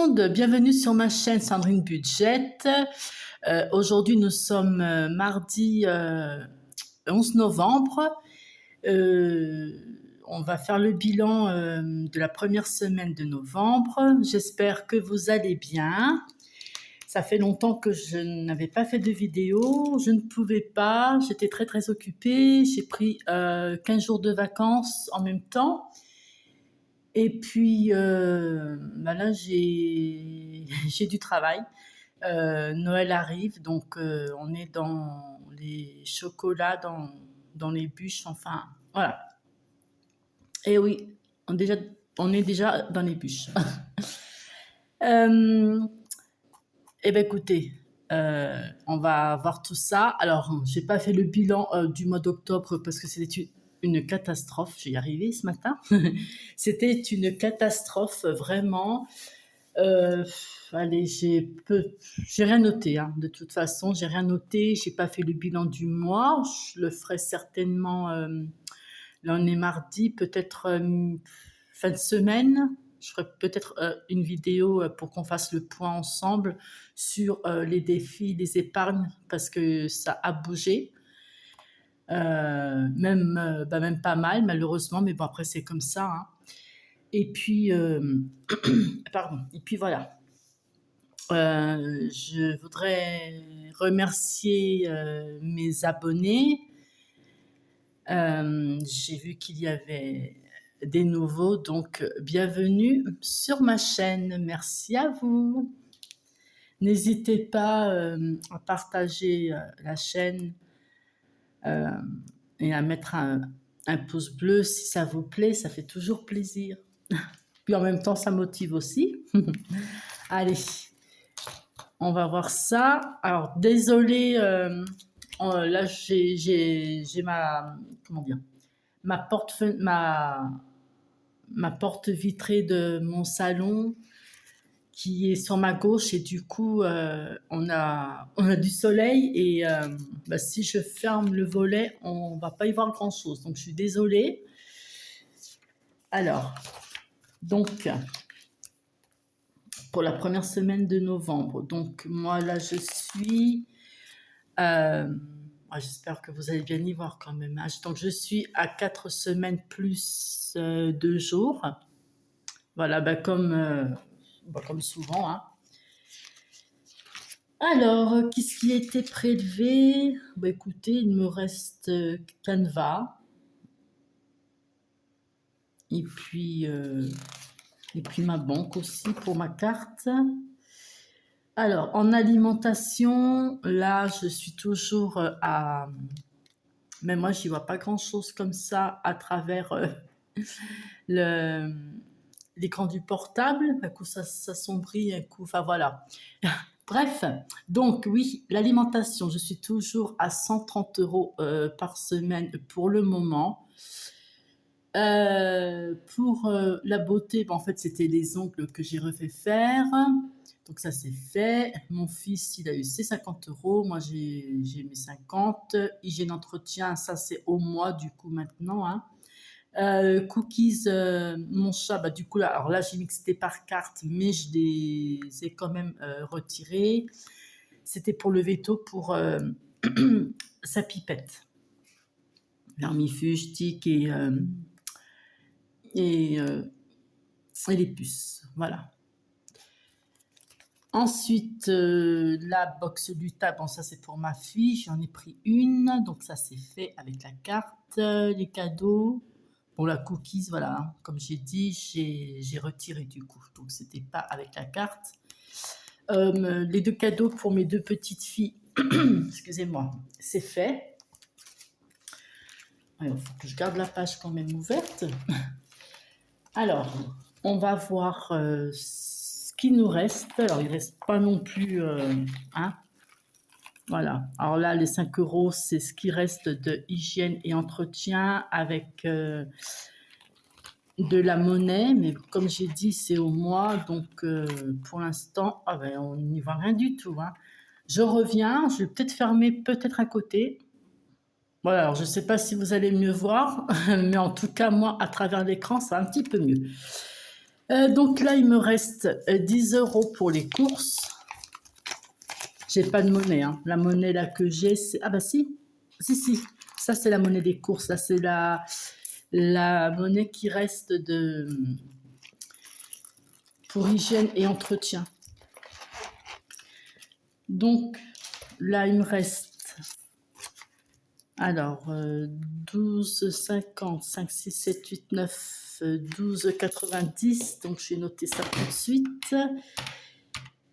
monde, bienvenue sur ma chaîne Sandrine Budget. Aujourd'hui nous sommes mardi 11 novembre. On va faire le bilan de la première semaine de novembre. J'espère que vous allez bien. Ça fait longtemps que je n'avais pas fait de vidéo, je ne pouvais pas, j'étais très occupée. J'ai pris 15 jours de vacances en même temps. Et puis là, j'ai du travail. Noël arrive, donc on est dans les chocolats, dans les bûches, enfin, voilà. Et oui, on est déjà dans les bûches. Eh bien, écoutez, on va voir tout ça. Alors, j'ai pas fait le bilan du mois d'octobre parce que c'était une catastrophe. J'y arrivé ce matin. C'était une catastrophe, vraiment. Allez, j'ai rien noté, hein. De toute façon, j'ai rien noté. J'ai pas fait le bilan du mois. Je le ferai certainement. Là, on est mardi, peut-être fin de semaine. Je ferai peut-être une vidéo pour qu'on fasse le point ensemble sur les défis des épargnes parce que ça a bougé. Même pas mal, malheureusement, mais bon, après, c'est comme ça, hein. Et puis, pardon, et puis voilà. Je voudrais remercier mes abonnés. J'ai vu qu'il y avait des nouveaux, donc bienvenue sur ma chaîne. Merci à vous. N'hésitez pas à partager la chaîne et à mettre un pouce bleu si ça vous plaît, ça fait toujours plaisir. Puis en même temps, ça motive aussi. Allez, on va voir ça. Alors, désolé, là, j'ai ma porte vitrée de mon salon qui est sur ma gauche et du coup, on a du soleil et si je ferme le volet, on va pas y voir grand-chose. Donc, je suis désolée. Alors, donc, pour la première semaine de novembre. Donc, moi, là, je suis... j'espère que vous allez bien y voir quand même. Donc, je suis à 4 semaines plus 2 jours. Voilà, comme souvent, hein. Alors, qu'est-ce qui a été prélevé? Écoutez, il me reste Canva. Et puis ma banque aussi pour ma carte. Alors, en alimentation, là, je suis toujours à... Mais moi, j'y vois pas grand-chose comme ça à travers l'écran du portable. Un coup, ça s'assombrit, un coup... Enfin, voilà. Bref, donc oui, l'alimentation, je suis toujours à 130 € par semaine pour le moment. Pour la beauté, en fait, c'était les ongles que j'ai refait faire. Donc ça, c'est fait. Mon fils, il a eu ses 50 €. Moi, j'ai mes 50. Hygiène entretien, ça, c'est au mois, du coup, maintenant, hein. Cookies, mon chat, du coup, là, alors là, j'ai mixé par carte, mais je les ai quand même retirés. C'était pour le veto pour sa pipette. Vermifuge, tic et les puces, voilà. Ensuite, la box du tas, ça c'est pour ma fille, j'en ai pris une, donc ça c'est fait avec la carte. Les cadeaux, pour la cookies, voilà, hein, comme j'ai dit, j'ai retiré du coup, donc c'était pas avec la carte. Les 2 cadeaux pour mes 2 petites filles, excusez-moi, c'est fait. Il faut que je garde la page quand même ouverte. Alors, on va voir ce qui nous reste. Alors, il ne reste pas non plus... hein. Voilà. Alors là, les 5 €, c'est ce qui reste de hygiène et entretien avec de la monnaie. Mais comme j'ai dit, c'est au mois. Donc, pour l'instant, on n'y voit rien du tout, hein. Je reviens. Je vais peut-être fermer, peut-être à côté. Voilà, alors je ne sais pas si vous allez mieux voir, mais en tout cas, moi, à travers l'écran, c'est un petit peu mieux. Donc là, il me reste 10 € pour les courses. J'ai pas de monnaie, hein. La monnaie là que j'ai, c'est... Ah bah si, si. Ça, c'est la monnaie des courses. Là, c'est la monnaie qui reste pour hygiène et entretien. Donc, là, il me reste... Alors, 12,50, 5, 6, 7, 8, 9, 12,90. Donc, je vais noter ça tout de suite.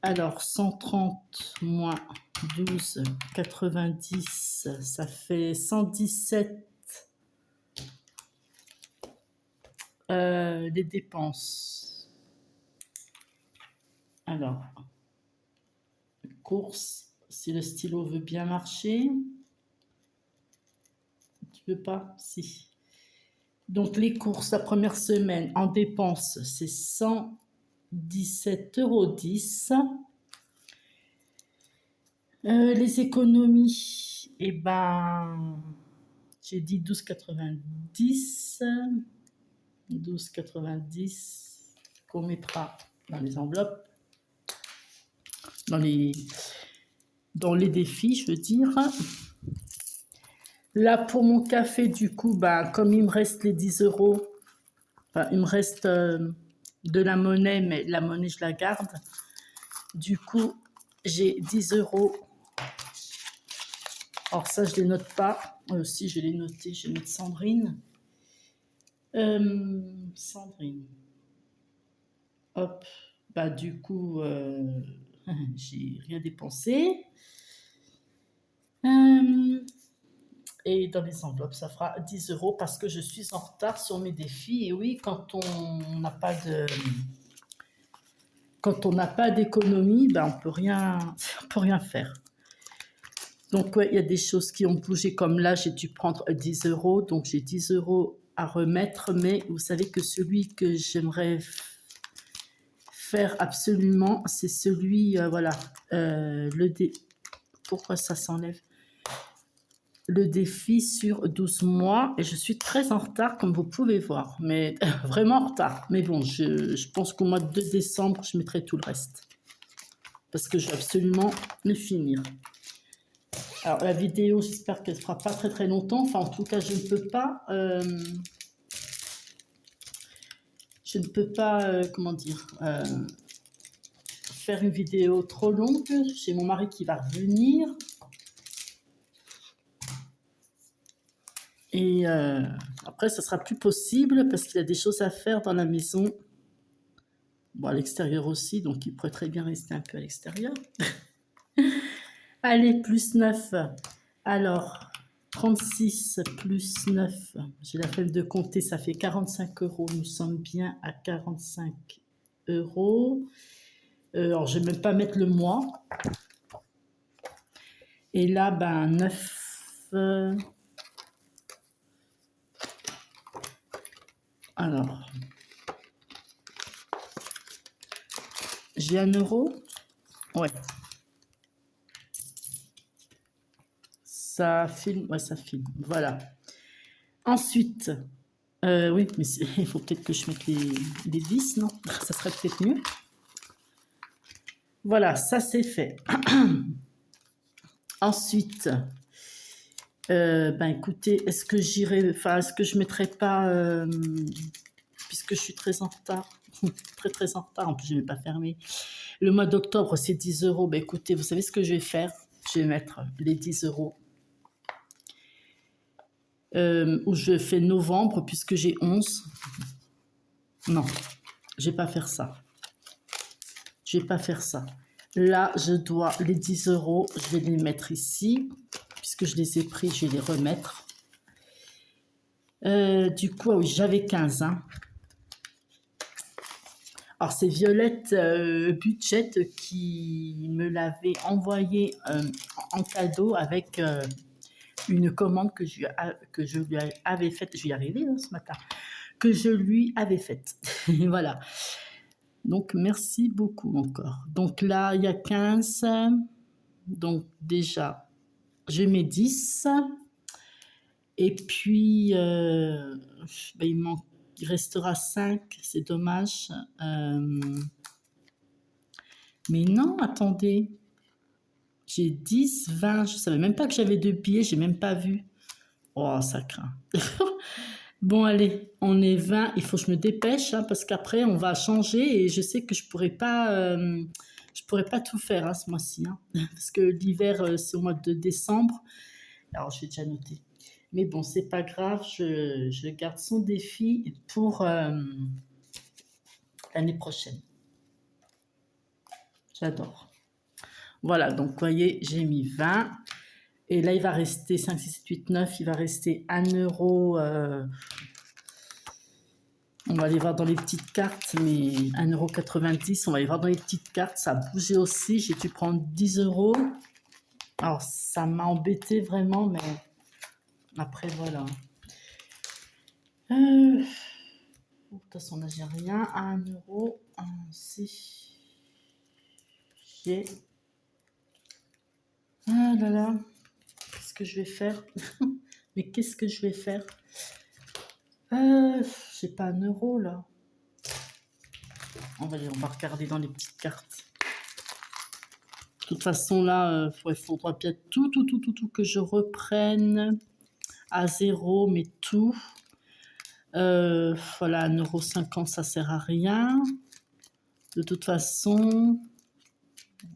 Alors, 130 moins 12,90, ça fait 117 les dépenses. Alors, courses, si le stylo veut bien marcher. Tu veux pas? Si. Donc, les courses, la première semaine en dépenses, c'est 117,10 €. Les économies, eh ben, j'ai dit 12,90. 12,90 qu'on mettra dans les enveloppes, dans les défis, je veux dire. Là, pour mon café, du coup, bah, comme il me reste les 10 €, enfin, il me reste de la monnaie, mais la monnaie, je la garde. Du coup, j'ai 10 €. Alors ça, je ne les note pas. Si, je vais les noter. Je vais mettre Sandrine. Sandrine. Hop. Bah, du coup, j'ai rien dépensé. Et dans les enveloppes, ça fera 10 € parce que je suis en retard sur mes défis. Et oui, quand on n'a pas d'économie, ben on peut rien faire. Donc ouais, il y a des choses qui ont bougé, comme là, j'ai dû prendre 10 €, donc j'ai 10 € à remettre, mais vous savez que celui que j'aimerais faire absolument, c'est celui, voilà, pourquoi ça s'enlève? Le défi sur 12 mois, et je suis très en retard, comme vous pouvez voir, mais vraiment en retard. Mais bon, je pense qu'au mois de décembre, je mettrai tout le reste, parce que je veux absolument le finir. Alors, la vidéo, j'espère qu'elle ne fera pas très très longtemps. Enfin, en tout cas, je ne peux pas, comment dire, faire une vidéo trop longue. J'ai mon mari qui va revenir. Et après, ça sera plus possible parce qu'il y a des choses à faire dans la maison. Bon, à l'extérieur aussi, donc il pourrait très bien rester un peu à l'extérieur. Allez, plus 9. Alors, 36 plus 9, j'ai la flemme de compter, ça fait 45 €. Nous sommes bien à 45 €. Alors, je ne vais même pas mettre le mois. Et là, ben, 9. Alors, j'ai 1 €. Ouais. Ça filme. Ouais, ça filme. Voilà. Ensuite, oui, mais il faut peut-être que je mette les 10, non? Ça serait peut-être mieux. Voilà, ça c'est fait. Ensuite, ben écoutez, est-ce que je mettrai pas, puisque je suis très en retard, très en retard, en plus je ne vais pas fermer. Le mois d'octobre, c'est 10 €. Ben écoutez, vous savez ce que je vais faire? Je vais mettre les 10 €. Où je fais novembre, puisque j'ai 11. Non, je vais pas faire ça. Je vais pas faire ça. Là, je dois les 10 €, je vais les mettre ici, puisque je les ai pris, je vais les remettre. Du coup, oui, j'avais 15. Hein. Alors, c'est Violette Budget qui me l'avait envoyé en cadeau avec une commande que je lui avais faite. Je vais y arriver ce matin. Que je lui avais faite. Voilà. Donc, merci beaucoup encore. Donc là, il y a 15. Donc, déjà, je mets 10. Et puis, ben, il manque Il restera 5, c'est dommage. Mais non, attendez. J'ai 10, 20. Je savais même pas que j'avais 2 billets, j'ai même pas vu. Oh, ça craint. Bon, allez, on est 20. Il faut que je me dépêche hein, parce qu'après, on va changer et je sais que je pourrais pas tout faire hein, ce mois-ci. Hein, parce que l'hiver, c'est au mois de décembre. Alors, je vais déjà noter. Mais bon, c'est pas grave, je garde son défi pour l'année prochaine. J'adore. Voilà, donc vous voyez, j'ai mis 20. Et là, il va rester 5, 6, 7, 8, 9. Il va rester 1 euro. On va aller voir dans les petites cartes, mais 1,90 €. On va aller voir dans les petites cartes. Ça a bougé aussi. J'ai dû prendre 10 euros. Alors, ça m'a embêté vraiment, mais après, voilà. De toute façon, là, j'ai rien. À 1 euro. Si. J'ai. Ah là là. Qu'est-ce que je vais faire? Mais qu'est-ce que je vais faire? J'ai pas 1 euro là. On va regarder dans les petites cartes. De toute façon là, il faudra bien tout que je reprenne à 0, mais tout. Voilà, 1,50 €, ça sert à rien. De toute façon,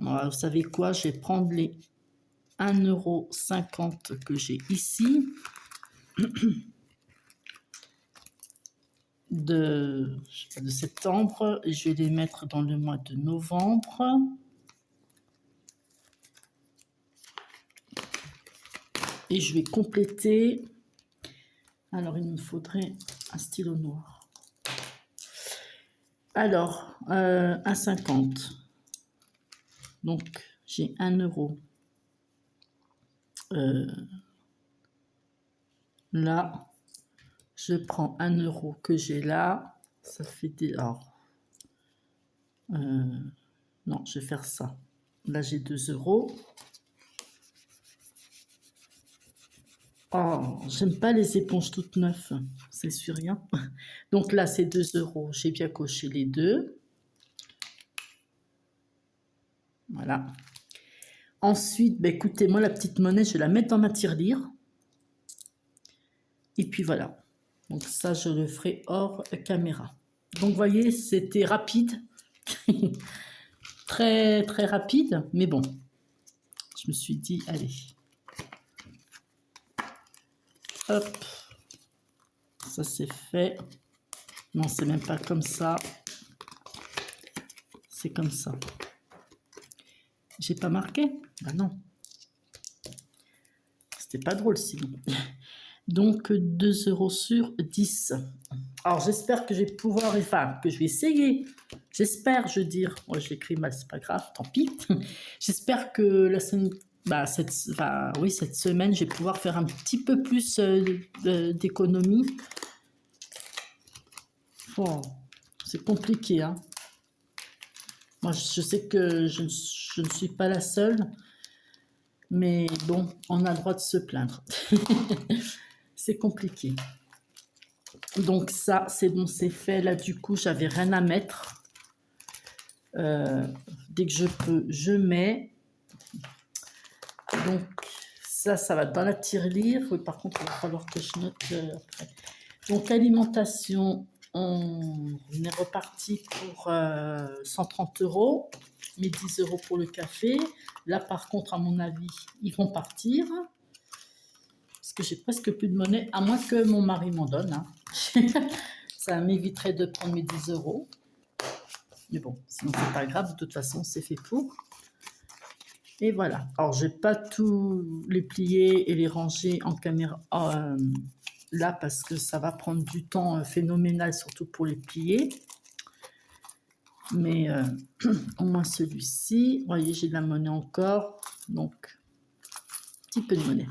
voilà, vous savez quoi, je vais prendre les 1,50 € que j'ai ici. De septembre, et je vais les mettre dans le mois de novembre. Et je vais compléter. Alors, il me faudrait un stylo noir. Alors, 1,50 €. Donc, j'ai 1 euro. Là, je prends 1 euro que j'ai là. Ça fait des... Alors, non, je vais faire ça. Là, j'ai 2 euros. Oh, j'aime pas les éponges toutes neuves. C'est sûr, rien. Donc là, c'est 2 euros. J'ai bien coché les deux. Voilà. Ensuite, bah, écoutez, moi, la petite monnaie, je vais la mettre dans ma tirelire. Et puis voilà. Donc ça, je le ferai hors caméra. Donc, vous voyez, c'était rapide. Très, très rapide. Mais bon, je me suis dit, allez. Hop. Ça, c'est fait. Non, c'est même pas comme ça. C'est comme ça. J'ai pas marqué? Ben non. C'était pas drôle sinon. Donc 2 euros sur 10. Alors j'espère que je vais pouvoir, enfin que je vais essayer. J'espère, je veux dire. Moi je l'écris mal, c'est pas grave, tant pis. J'espère que la semaine, cette semaine, je vais pouvoir faire un petit peu plus d'économie. Bon, c'est compliqué, hein. Moi je sais que je ne suis pas la seule. Mais bon, on a le droit de se plaindre. C'est compliqué. Donc ça, c'est bon, c'est fait. Là, du coup, j'avais rien à mettre. Dès que je peux, je mets. Donc ça va dans la tirelire. Oui, par contre, il va falloir que je note après. Donc alimentation, on est reparti pour 130 €. Mais 10 € pour le café. Là, par contre, à mon avis, ils vont partir. Parce que j'ai presque plus de monnaie, à moins que mon mari m'en donne. Hein. Ça m'éviterait de prendre mes 10 €. Mais bon, sinon, c'est pas grave. De toute façon, c'est fait pour. Et voilà. Alors, je vais pas tout les plier et les ranger en caméra là, parce que ça va prendre du temps phénoménal, surtout pour les plier. Mais au moins celui-ci. Vous voyez, j'ai de la monnaie encore. Donc, un petit peu de monnaie.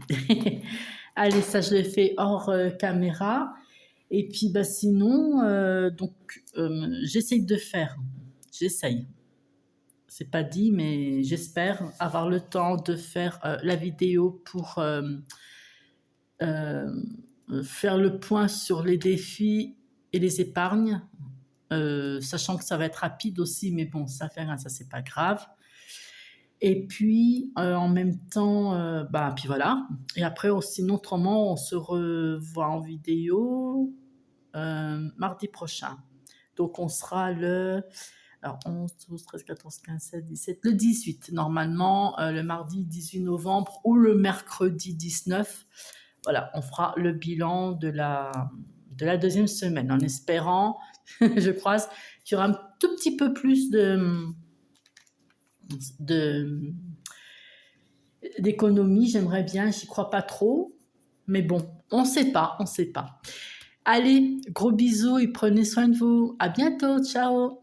Allez, ça, je l'ai fait hors caméra. Et puis, bah, sinon, j'essaye de faire. J'essaye. C'est pas dit, mais j'espère avoir le temps de faire la vidéo pour faire le point sur les défis et les épargnes, sachant que ça va être rapide aussi, mais bon, ça fait rien, ça c'est pas grave. Et puis, en même temps, bah, puis voilà. Et après, sinon, autrement, on se revoit en vidéo mardi prochain. Donc, on sera alors 11, 12, 13, 14, 15, 16, 17, le 18, normalement, le mardi 18 novembre ou le mercredi 19. Voilà, on fera le bilan de la deuxième semaine, en espérant, je croise, qu'il y aura un tout petit peu plus d'économie. J'aimerais bien, j'y crois pas trop, mais bon, on sait pas, on sait pas. Allez, gros bisous et prenez soin de vous. À bientôt, ciao.